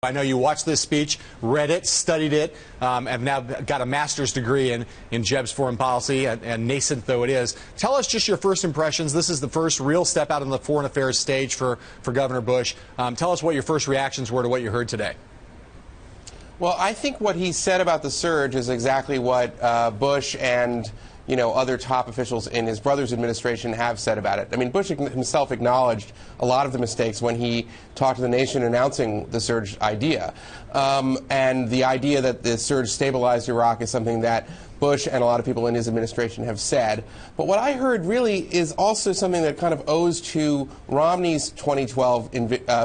I know you watched this speech, read it, studied it, have now got a master's degree in Jeb's foreign policy, and nascent though it is. Tell us just your first impressions. This is the first real step out on the foreign affairs stage for Governor Bush. Tell us what your first reactions were to what you heard today. Well, I think what he said about the surge is exactly what Bush and other top officials in his brother's administration have said about it. I mean, Bush himself acknowledged a lot of the mistakes when he talked to the nation announcing the surge idea. And the idea that the surge stabilized Iraq is something that Bush and a lot of people in his administration have said. But what I heard really is also something that kind of owes to Romney's 2012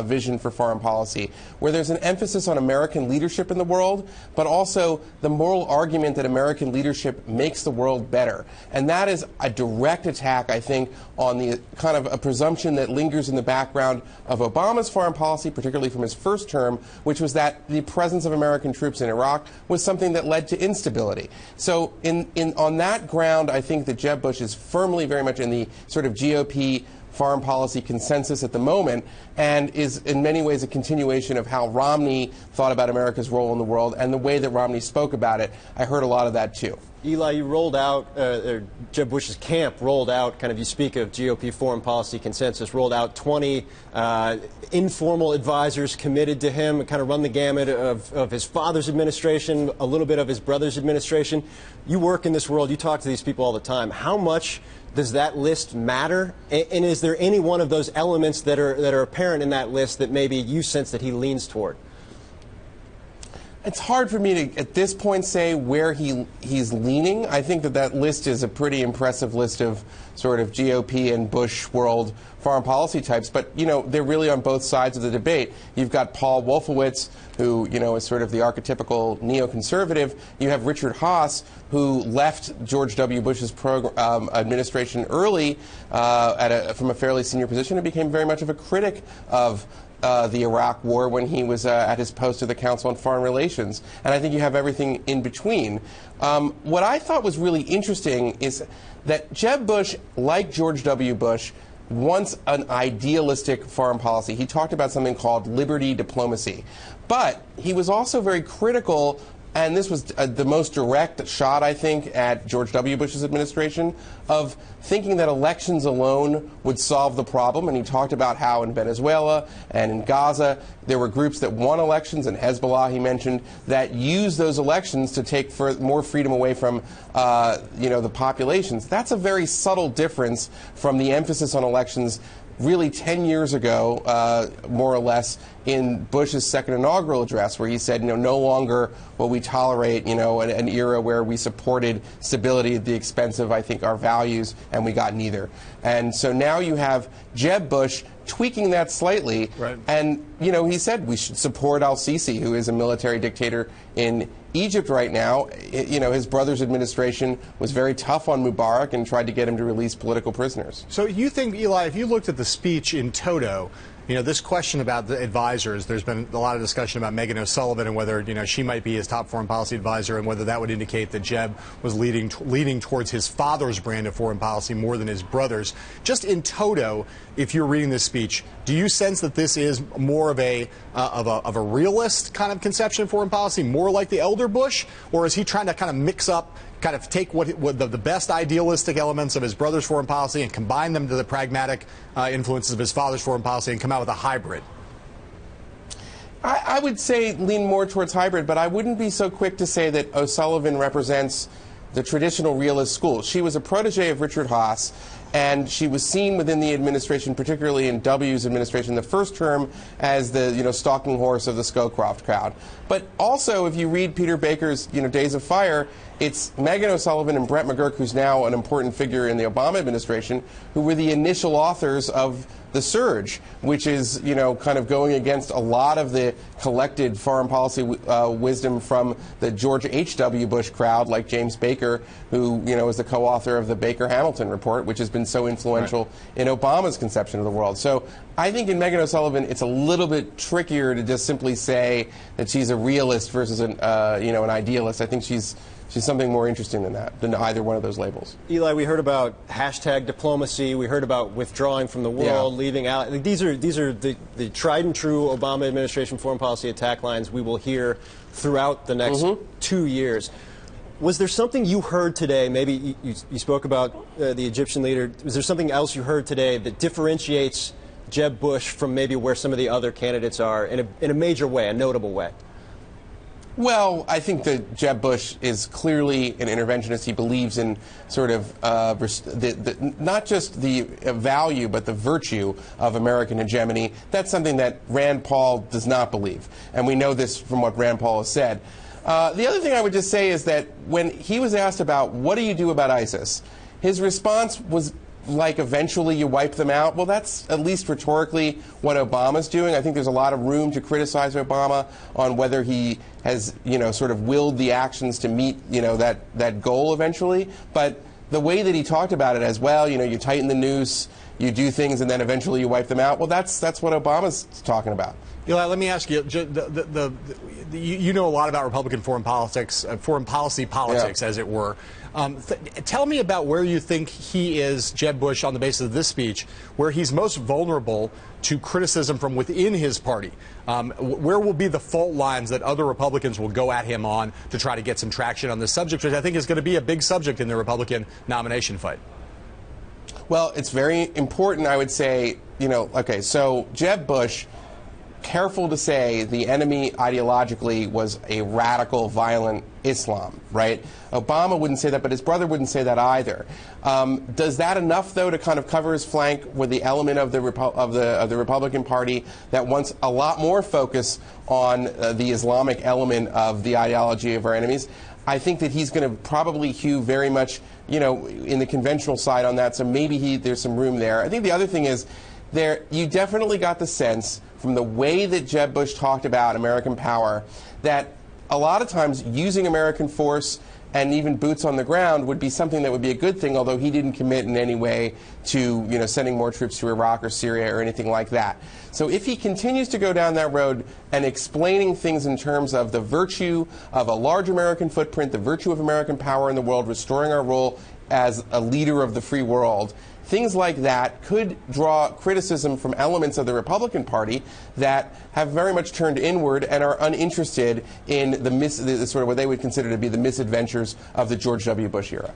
vision for foreign policy, where there's an emphasis on American leadership in the world, but also the moral argument that American leadership makes the world better. And that is a direct attack, I think, on the kind of a presumption that lingers in the background of Obama's foreign policy, particularly from his first term, which was that the presence of American troops in Iraq was something that led to instability. So on that ground, I think that Jeb Bush is firmly very much in the sort of GOP foreign policy consensus at the moment, and is in many ways a continuation of how Romney thought about America's role in the world and the way that Romney spoke about it. I heard a lot of that too. Eli, you rolled out, Jeb Bush's camp rolled out, kind of, you speak of GOP foreign policy consensus, rolled out 20 informal advisors committed to him, kind of run the gamut of his father's administration, a little bit of his brother's administration. You work in this world, you talk to these people all the time. How much does that list matter? And is there any one of those elements that are apparent in that list that maybe you sense that he leans toward? It's hard for me to, at this point, say where he's leaning. I think that list is a pretty impressive list of sort of GOP and Bush world foreign policy types. But, they're really on both sides of the debate. You've got Paul Wolfowitz, who, is sort of the archetypical neoconservative. You have Richard Haass, who left George W. Bush's administration early from a fairly senior position and became very much of a critic of the Iraq War when he was at his post at the Council on Foreign Relations. And I think you have everything in between. What I thought was really interesting is that Jeb Bush, like George W. Bush, wants an idealistic foreign policy. He talked about something called liberty diplomacy. But he was also very critical, and this was the most direct shot, I think, at George W. Bush's administration, of thinking that elections alone would solve the problem. And he talked about how in Venezuela and in Gaza there were groups that won elections, and Hezbollah, he mentioned, that used those elections to take more freedom away from the populations. That's a very subtle difference from the emphasis on elections really 10 years ago, more or less, in Bush's second inaugural address, where he said, no longer will we tolerate, an era where we supported stability at the expense of, I think, our values, and we got neither. And so now you have Jeb Bush tweaking that slightly, right. And, he said we should support al-Sisi, who is a military dictator in Egypt right now. His brother's administration was very tough on Mubarak and tried to get him to release political prisoners. So you think, Eli, if you looked at the speech in toto, this question about the advisors, there's been a lot of discussion about Megan O'Sullivan and whether, she might be his top foreign policy advisor, and whether that would indicate that Jeb was leaning towards his father's brand of foreign policy more than his brother's. Just in toto, if you're reading this speech, do you sense that this is more of a realist kind of conception of foreign policy, more like the elder Bush, or is he trying to kind of mix up, kind of take what the best idealistic elements of his brother's foreign policy and combine them to the pragmatic influences of his father's foreign policy and come out with a hybrid? I would say lean more towards hybrid, but I wouldn't be so quick to say that O'Sullivan represents the traditional realist school. She was a protege of Richard Haass, and she was seen within the administration, particularly in W's administration, the first term, as the stalking horse of the Scowcroft crowd. But also, if you read Peter Baker's Days of Fire, it's Megan O'Sullivan and Brett McGurk, who's now an important figure in the Obama administration, who were the initial authors of the surge, which is, kind of going against a lot of the collected foreign policy wisdom from the George H.W. Bush crowd, like James Baker, who, is the co-author of the Baker-Hamilton report, which has been so influential in Obama's conception of the world. So I think in Megan O'Sullivan, it's a little bit trickier to just simply say that she's a realist versus an idealist. I think she's She's something more interesting than that, than either one of those labels. Eli, we heard about hashtag diplomacy. We heard about withdrawing from the world, leaving out. These are the tried and true Obama administration foreign policy attack lines we will hear throughout the next 2 years. Was there something you heard today, maybe you spoke about the Egyptian leader, was there something else you heard today that differentiates Jeb Bush from maybe where some of the other candidates are in a major way, a notable way? Well, I think that Jeb Bush is clearly an interventionist. He believes in sort of not just the value, but the virtue of American hegemony. That's something that Rand Paul does not believe. And we know this from what Rand Paul has said. The other thing I would just say is that when he was asked about what do you do about ISIS, his response was like eventually you wipe them out. Well, that's at least rhetorically what Obama's doing. I think there's a lot of room to criticize Obama on whether he has, sort of willed the actions to meet, that goal eventually. But the way that he talked about it as well, you tighten the noose, you do things, and then eventually you wipe them out. Well, that's what Obama's talking about. Eli, let me ask you, you know a lot about Republican foreign politics, foreign policy politics, as it were. Tell me about where you think he is, Jeb Bush, on the basis of this speech, where he's most vulnerable to criticism from within his party. Where will be the fault lines that other Republicans will go at him on to try to get some traction on this subject, which I think is going to be a big subject in the Republican nomination fight? Well, it's very important, I would say, okay, so Jeb Bush, careful to say the enemy ideologically was a radical, violent Islam, right? Obama wouldn't say that, but his brother wouldn't say that either. Does that enough, though, to kind of cover his flank with the element of the Republican Party that wants a lot more focus on the Islamic element of the ideology of our enemies? I think that he's going to probably hew very much, in the conventional side on that, so maybe there's some room there. I think the other thing is, you definitely got the sense from the way that Jeb Bush talked about American power that a lot of times using American force and even boots on the ground would be something that would be a good thing, although he didn't commit in any way to sending more troops to Iraq or Syria or anything like that. So if he continues to go down that road and explaining things in terms of the virtue of a large American footprint, the virtue of American power in the world, restoring our role as a leader of the free world, things like that could draw criticism from elements of the Republican Party that have very much turned inward and are uninterested in the sort of what they would consider to be the misadventures of the George W. Bush era.